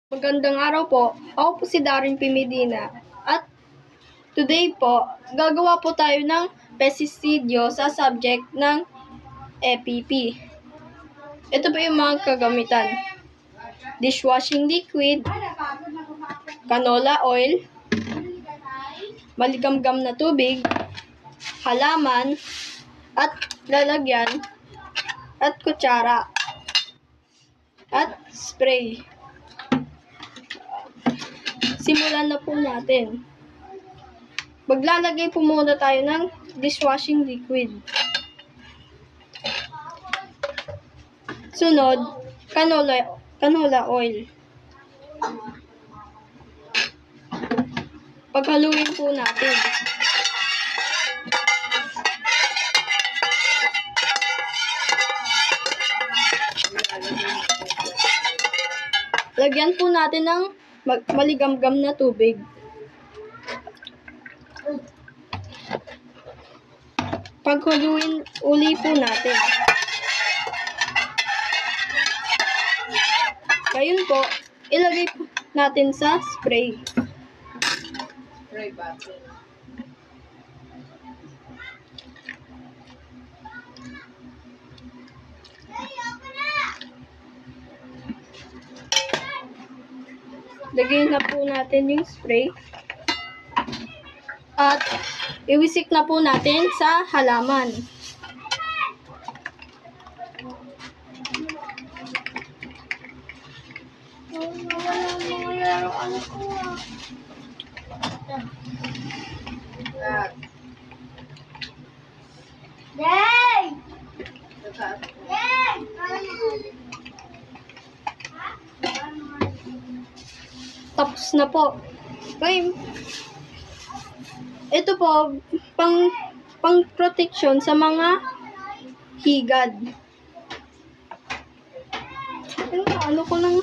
Magandang araw po. Ako po si Darren P. Medina. At today po, gagawa po tayo ng pestisidyo sa subject ng EPP. Ito po yung mga kagamitan. Dishwashing liquid, canola oil, maligamgam na tubig, halaman, at lalagyan, at kutsara, at spray. Simulan na po natin. Maglalagay po muna tayo ng dishwashing liquid. Sunod, canola oil. Paghaluin po natin. Lagyan po natin ng maligamgam na tubig. Paghaluin uli po natin. Ngayon po, ilagay po natin sa spray. Spray bottle. Lagyan na po natin yung spray. At iwisik na po natin sa halaman. Yay! Tapos na po. Okay. Ito po, pang protection sa mga higad. Ano ko lang